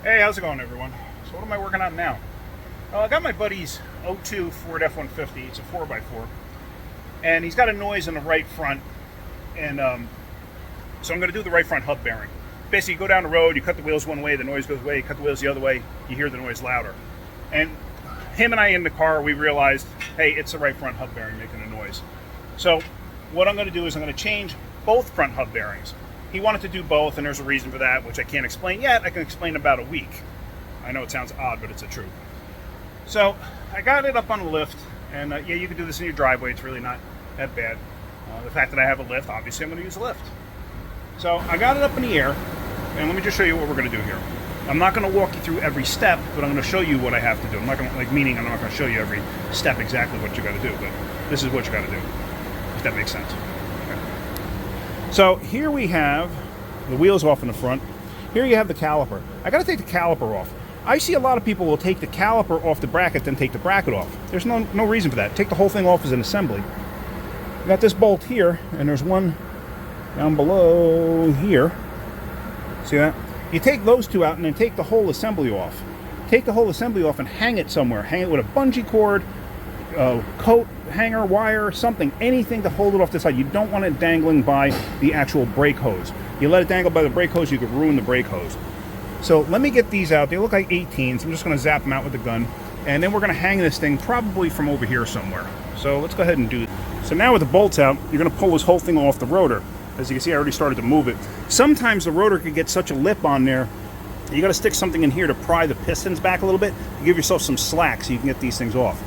Hey, how's it going, everyone? So what am I working on now? I got my buddy's '02 Ford F-150. It's a 4x4. And he's got a noise in the right front. And so I'm going to do the right front hub bearing. Basically, you go down the road, you cut the wheels one way, the noise goes away. You cut the wheels the other way, you hear the noise louder. And him and I in the car, we realized, hey, it's the right front hub bearing making a noise. So what I'm going to do is I'm going to change both front hub bearings. He wanted to do both, and there's a reason for that, which I can't explain yet. I can explain in about a week. I know it sounds odd, but it's the truth. So I got it up on a lift, and yeah, you can do this in your driveway. It's really not that bad. The fact that I have a lift, obviously I'm going to use a lift. So I got it up in the air, and let me just show you what we're going to do here. I'm not going to walk you through every step, but I'm going to show you what I have to do. I'm not going to, meaning I'm not going to show you every step exactly what you got to do, but this is what you got to do, if that makes sense. So here we have the wheels off in the front. Here you have the caliper. I got to take the caliper off. I see a lot of people will take the caliper off the bracket, then take the bracket off. There's no reason for that. Take the whole thing off as an assembly. I got this bolt here, and there's one down below here. See that? You take those two out and then take the whole assembly off. Take the whole assembly off and hang it somewhere. Hang it with a bungee cord, coat, hanger, wire, something, anything to hold it off the side. You don't want it dangling by the actual brake hose. You let it dangle by the brake hose, you could ruin the brake hose. So let me get these out. They look like 18s. I'm just going to zap them out with the gun. And then we're going to hang this thing probably from over here somewhere. So let's go ahead and do it. So now with the bolts out, you're going to pull this whole thing off the rotor. As you can see, I already started to move it. Sometimes the rotor could get such a lip on there, you got to stick something in here to pry the pistons back a little bit. To give yourself some slack so you can get these things off.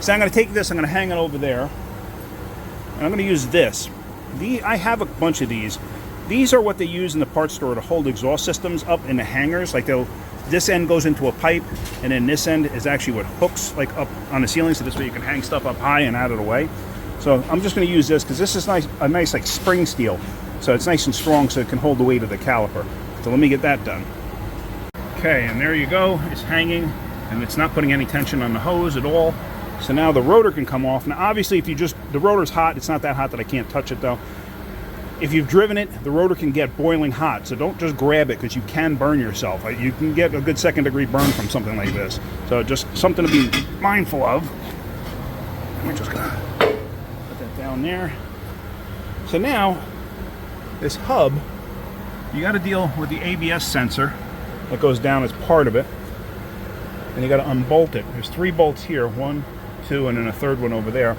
So I'm going to take this, I'm going to hang it over there. And I'm going to use this. I have a bunch of these. These are what they use in the parts store to hold exhaust systems up in the hangers. Like this end goes into a pipe, and then this end is actually what hooks like up on the ceiling, so this way you can hang stuff up high and out of the way. So I'm just going to use this because this is a nice like spring steel. So it's nice and strong so it can hold the weight of the caliper. So let me get that done. Okay, and there you go. It's hanging, and it's not putting any tension on the hose at all. So now the rotor can come off. Now obviously if the rotor's hot, it's not that hot that I can't touch it though. If you've driven it, the rotor can get boiling hot, so don't just grab it because you can burn yourself. You can get a good second-degree burn from something like this. So just something to be mindful of. We're just gonna put that down there. So now, this hub, you got to deal with the ABS sensor that goes down as part of it, and you got to unbolt it. There's 3 bolts here, 1, 2, and then a third one over there.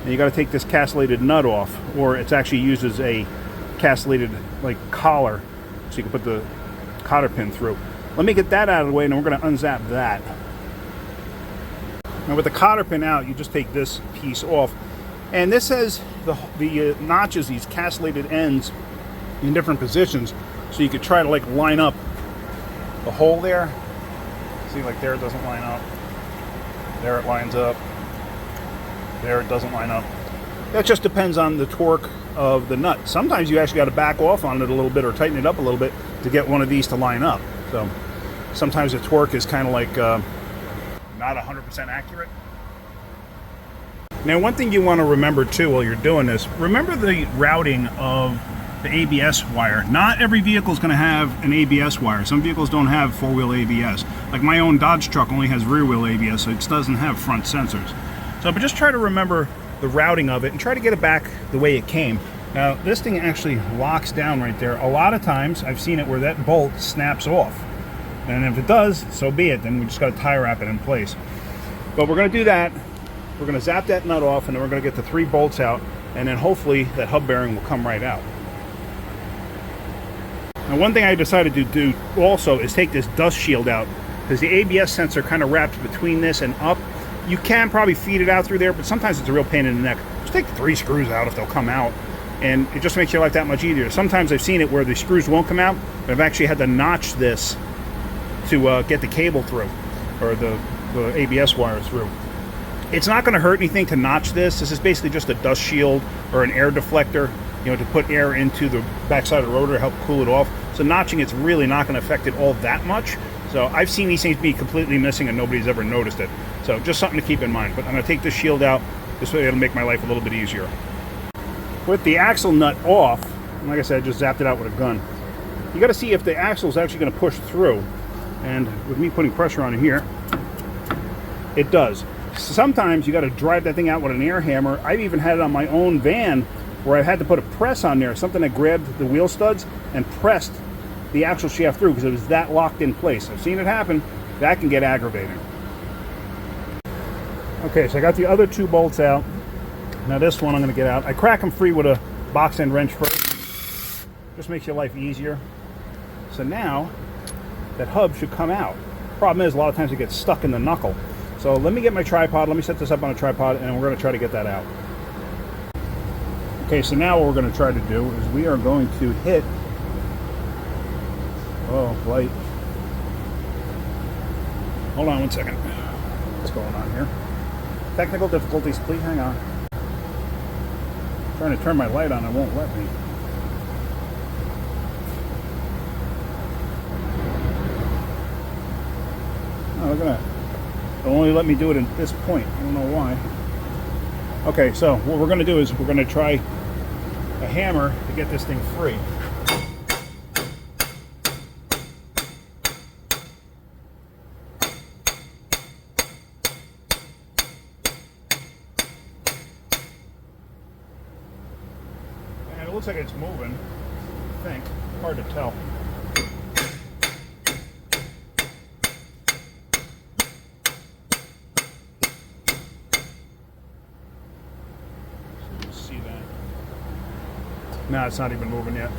And you got to take this castellated nut off, or it's actually used as a castellated like collar, so you can put the cotter pin through. Let me get that out of the way, and then we're going to unzap that. Now with the cotter pin out, you just take this piece off, and this has the notches, these castellated ends in different positions, so you could try to like line up the hole there. See, like there it doesn't line up, there it lines up. There it doesn't line up. That just depends on the torque of the nut. Sometimes you actually got to back off on it a little bit or tighten it up a little bit to get one of these to line up. So sometimes the torque is kind of like not 100% accurate. Now one thing you want to remember too while you're doing this, remember the routing of the ABS wire. Not every vehicle is going to have an ABS wire. Some vehicles don't have four-wheel ABS. Like my own Dodge truck only has rear-wheel ABS, so it doesn't have front sensors. So, but just try to remember the routing of it and try to get it back the way it came. Now, this thing actually locks down right there. A lot of times, I've seen it where that bolt snaps off. And if it does, so be it. Then we just got to tie wrap it in place. But we're going to do that. We're going to zap that nut off, and then we're going to get the 3 bolts out, and then hopefully that hub bearing will come right out. Now, one thing I decided to do also is take this dust shield out, because the ABS sensor kind of wraps between this and up. You can probably feed it out through there, but sometimes it's a real pain in the neck. Just take 3 screws out if they'll come out, and it just makes your life that much easier. Sometimes I've seen it where the screws won't come out, but I've actually had to notch this to get the cable through, or the ABS wire through. It's not going to hurt anything to notch this. This is basically just a dust shield or an air deflector, you know, to put air into the backside of the rotor to help cool it off. So notching it's really not going to affect it all that much. So I've seen these things be completely missing and nobody's ever noticed it. So just something to keep in mind. But I'm going to take this shield out. This way it'll make my life a little bit easier. With the axle nut off, and like I said, I just zapped it out with a gun. You got to see if the axle is actually going to push through. And with me putting pressure on here, it does. Sometimes you got to drive that thing out with an air hammer. I've even had it on my own van where I had to put a press on there, something that grabbed the wheel studs and pressed the actual shaft through because it was that locked in place. I've seen it happen. That can get aggravating. Okay, so I got the other 2 bolts out. Now this one I'm going to get out. I crack them free with a box end wrench first. Just makes your life easier. So now that hub should come out. Problem is, a lot of times it gets stuck in the knuckle. So let me get my tripod. Let me set this up on a tripod, and we're going to try to get that out. Okay, so now what we're going to try to do is we are going to hit... Oh, light. Hold on one second. What's going on here? Technical difficulties, please hang on. I'm trying to turn my light on, it won't let me. Oh, look at that. It'll only let me do it at this point. I don't know why. Okay, so what we're going to do is we're going to try a hammer to get this thing free. And it looks like it's moving, I think. Hard to tell. No, it's not even moving yet.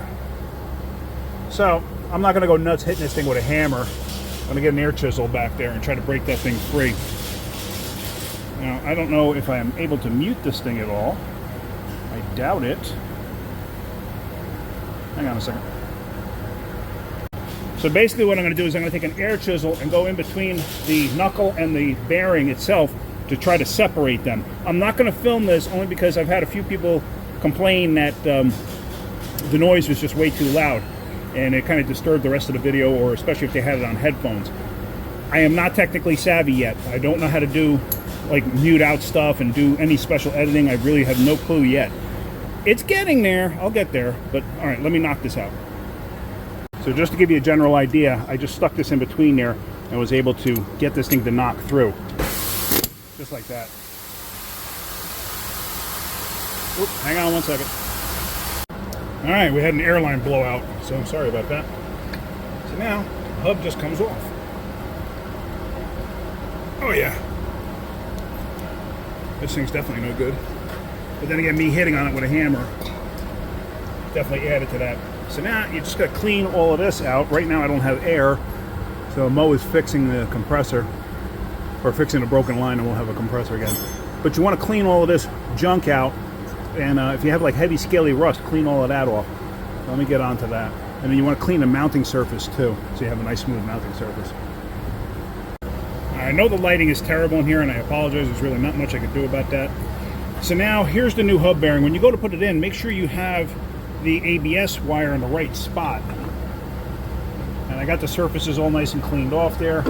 So, I'm not going to go nuts hitting this thing with a hammer. I'm going to get an air chisel back there and try to break that thing free. Now, I don't know if I am able to mute this thing at all. I doubt it. Hang on a second. So basically what I'm going to do is I'm going to take an air chisel and go in between the knuckle and the bearing itself to try to separate them. I'm not going to film this only because I've had a few people complain that the noise was just way too loud and it kind of disturbed the rest of the video, or especially if they had it on headphones. I am not technically savvy yet. I don't know how to do like mute out stuff and do any special editing. I really have no clue yet. It's getting there. I'll get there. But all right, let me knock this out. So just to give you a general idea, I just stuck this in between there and was able to get this thing to knock through. Just like that. Oop, hang on one second. All right, we had an airline blowout, so I'm sorry about that. So now, the hub just comes off. Oh yeah. This thing's definitely no good. But then again, me hitting on it with a hammer definitely added to that. So now, you just gotta clean all of this out. Right now I don't have air, so Mo is fixing the compressor, or fixing a broken line, and we'll have a compressor again. But you wanna clean all of this junk out. And if you have like heavy scaly rust, clean all of that off. So let me get onto that. And then you want to clean the mounting surface too, so you have a nice smooth mounting surface. I know the lighting is terrible in here and I apologize, there's really not much I could do about that. So now here's the new hub bearing. When you go to put it in, make sure you have the ABS wire in the right spot. And I got the surfaces all nice and cleaned off there.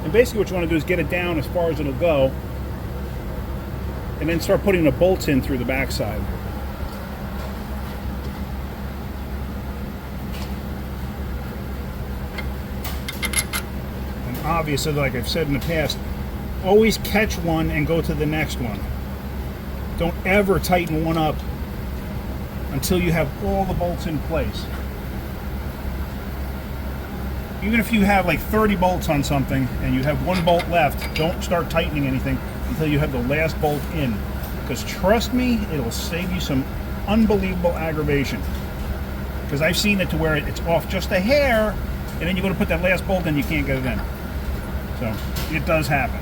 And basically what you want to do is get it down as far as it'll go, and then start putting the bolts in through the backside. And obviously, like I've said in the past, always catch one and go to the next one. Don't ever tighten one up until you have all the bolts in place. Even if you have like 30 bolts on something and you have one bolt left, don't start tightening anything until you have the last bolt in. Because trust me, it'll save you some unbelievable aggravation. Because I've seen it to where it's off just a hair, and then you go to put that last bolt in, you can't get it in. So, it does happen.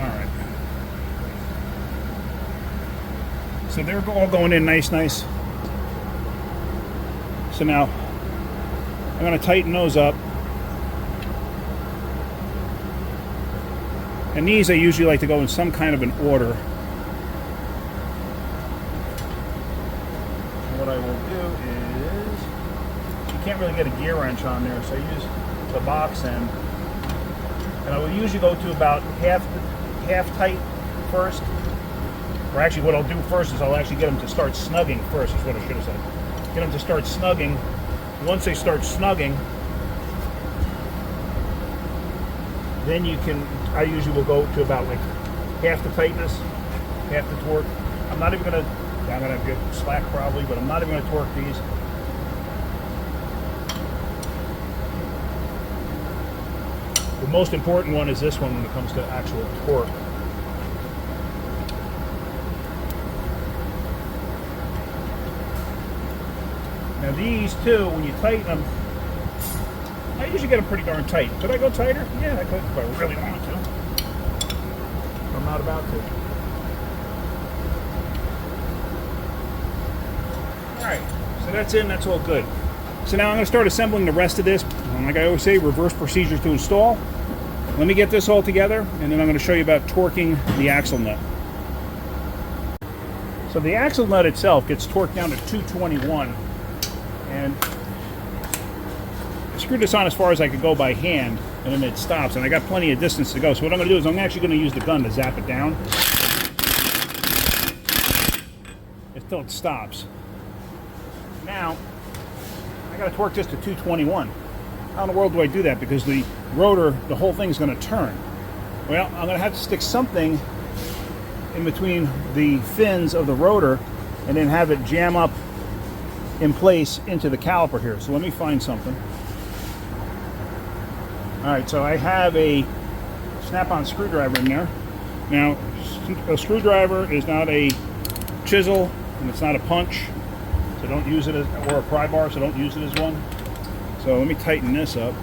Alright. So they're all going in nice. So now, I'm going to tighten those up. And these I usually like to go in some kind of an order. And what I will do is, you can't really get a gear wrench on there, so I use the box end. And I will usually go to about half tight first. Or actually what I'll do first is I'll actually get them to start snugging first, is what I should have said. Get them to start snugging. Once they start snugging, then you can, I usually will go to about like half the tightness, half the torque. I'm not even gonna, I'm gonna get slack probably, but I'm not even gonna torque these. The most important one is this one when it comes to actual torque. Now these two, when you tighten them, I usually get them pretty darn tight. Could I go tighter? Yeah, I could if I really wanted to. But I'm not about to. Alright, so that's in, that's all good. So now I'm going to start assembling the rest of this. And like I always say, reverse procedures to install. Let me get this all together, and then I'm going to show you about torquing the axle nut. So the axle nut itself gets torqued down to 221. And I screwed this on as far as I could go by hand, and then it stops, and I got plenty of distance to go. So what I'm going to do is I'm actually going to use the gun to zap it down until it stops. Now, I got to torque this to 221. How in the world do I do that? Because the rotor, the whole thing's going to turn. Well, I'm going to have to stick something in between the fins of the rotor and then have it jam up in place into the caliper here. So let me find something. Alright, so I have a snap-on screwdriver in there. Now, a screwdriver is not a chisel and it's not a punch, so don't use it as, or a pry bar, so don't use it as one. So let me tighten this up.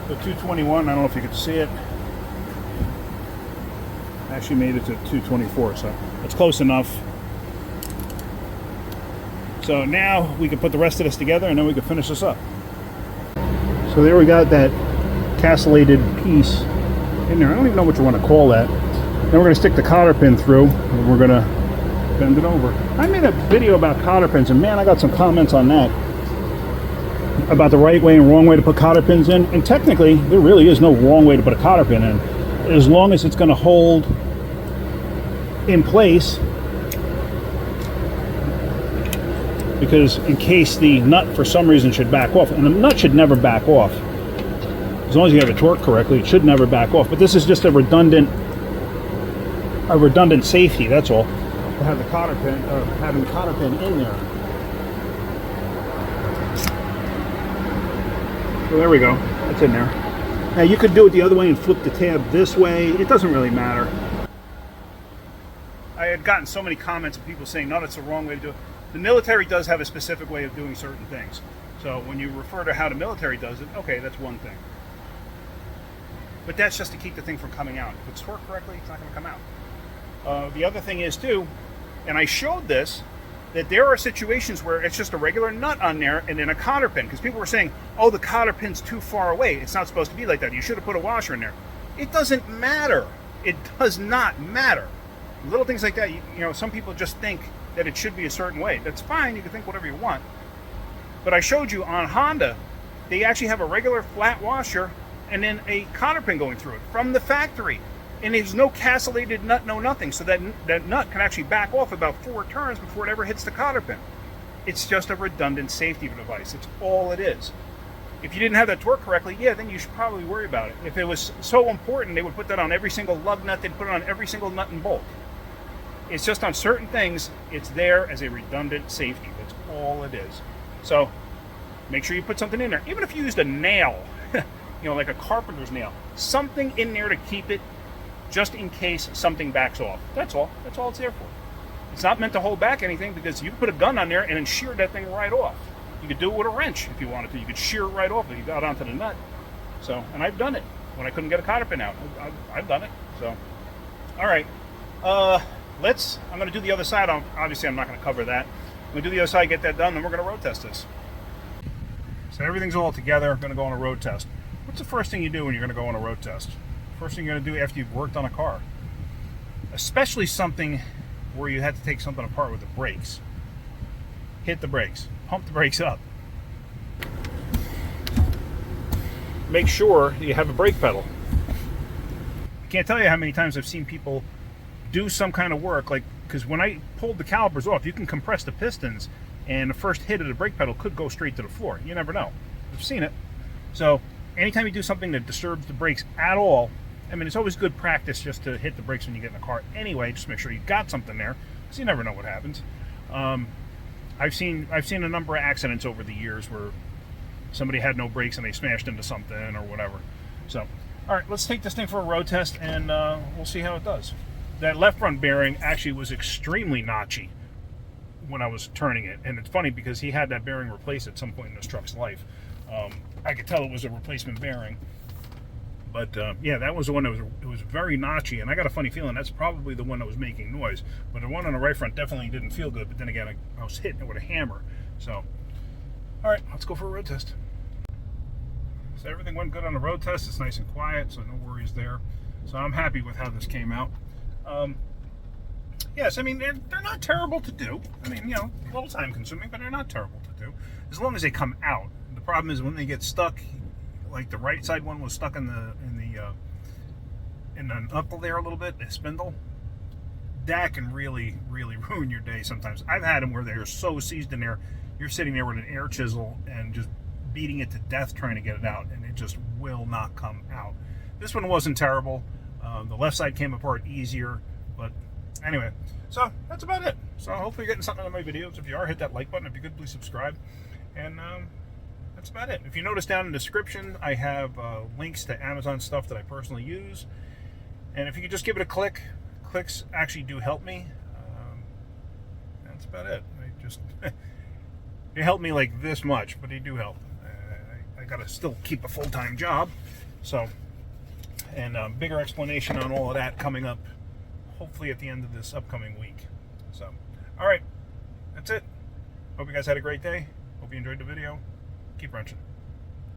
So 221, I don't know if you could see it. Actually made it to 224, so it's close enough. So now we can put the rest of this together and then we can finish this up. So there we got that castellated piece in there. I don't even know what you want to call that. Then we're going to stick the cotter pin through and we're going to bend it over. I made a video about cotter pins and man, I got some comments on that. About the right way and wrong way to put cotter pins in. And technically, there really is no wrong way to put a cotter pin in. As long as it's going to hold in place. Because in case the nut for some reason should back off, and the nut should never back off. As long as you have it torqued correctly, it should never back off. But this is just a redundant safety, that's all. To have the cotter pin, or having the cotter pin in there. So there we go, that's in there. Now you could do it the other way and flip the tab this way. It doesn't really matter. I had gotten so many comments of people saying, no, that's the wrong way to do it. The military does have a specific way of doing certain things. So when you refer to how the military does it, okay, that's one thing. But that's just to keep the thing from coming out. If it's torqued correctly, it's not going to come out. The other thing is too, and I showed this, that there are situations where it's just a regular nut on there and then a cotter pin. Because people were saying, oh, the cotter pin's too far away. It's not supposed to be like that. You should have put a washer in there. It doesn't matter. It does not matter. Little things like that, you know, some people just think that it should be a certain way. That's fine. You can think whatever you want. But I showed you on Honda, they actually have a regular flat washer and then a cotter pin going through it from the factory. And there's no castellated nut, no nothing. So that nut can actually back off about 4 turns before it ever hits the cotter pin. It's just a redundant safety device. It's all it is. If you didn't have that torque correctly, yeah, then you should probably worry about it. If it was so important, they would put that on every single lug nut. They'd put it on every single nut and bolt. It's just on certain things, it's there as a redundant safety. That's all it is. So make sure you put something in there. Even if you used a nail, you know, like a carpenter's nail, something in there to keep it just in case something backs off. That's all. That's all it's there for. It's not meant to hold back anything because you could put a gun on there and then shear that thing right off. You could do it with a wrench if you wanted to. You could shear it right off if you got onto the nut. So, and I've done it when I couldn't get a cotter pin out. I've done it. So, all right. I'm going to do the other side. Obviously, I'm not going to cover that. I'm going to do the other side, get that done, then we're going to road test this. So everything's all together. I'm going to go on a road test. What's the first thing you do when you're going to go on a road test? First thing you're going to do after you've worked on a car? Especially something where you had to take something apart with the brakes. Hit the brakes. Pump the brakes up. Make sure you have a brake pedal. I can't tell you how many times I've seen people do some kind of work, like, because when I pulled the calipers off, you can compress the pistons, and the first hit of the brake pedal could go straight to the floor. You never know. I've seen it. So anytime you do something that disturbs the brakes at all, I mean, it's always good practice just to hit the brakes when you get in the car anyway. Just make sure you got something there, because you never know what happens. I've seen a number of accidents over the years where somebody had no brakes and they smashed into something or whatever. So, all right, let's take this thing for a road test, and we'll see how it does. That left front bearing actually was extremely notchy when I was turning it, and it's funny because he had that bearing replaced at some point in this truck's life. I could tell it was a replacement bearing, but yeah, that was the one that was very notchy, and I got a funny feeling that's probably the one that was making noise. But the one on the right front definitely didn't feel good. But then again, I was hitting it with a hammer. So, all right, let's go for a road test. So everything went good on the road test. It's nice and quiet, so no worries there. So I'm happy with how this came out. Yes, I mean, they're not terrible to do. I mean, you know, a little time consuming, but they're not terrible to do as long as they come out. The problem is when they get stuck, like the right side one was stuck in the knuckle there a little bit, the spindle. That can really ruin your day sometimes. I've had them where they're so seized in there, you're sitting there with an air chisel and just beating it to death trying to get it out, and it just will not come out. This one wasn't terrible. The left side came apart easier, but anyway, so that's about it. So hopefully you're getting something out of my videos. If you are, hit that like button. If you could, please subscribe. And that's about it. If you notice down in the description, I have links to Amazon stuff that I personally use. And if you could just give it a click, clicks actually do help me. That's about it. They help me like this much, but they do help. I gotta still keep a full-time job. So, and bigger explanation on all of that coming up, hopefully at the end of this upcoming week. So, all right, that's it. Hope you guys had a great day. Hope you enjoyed the video. Keep wrenching.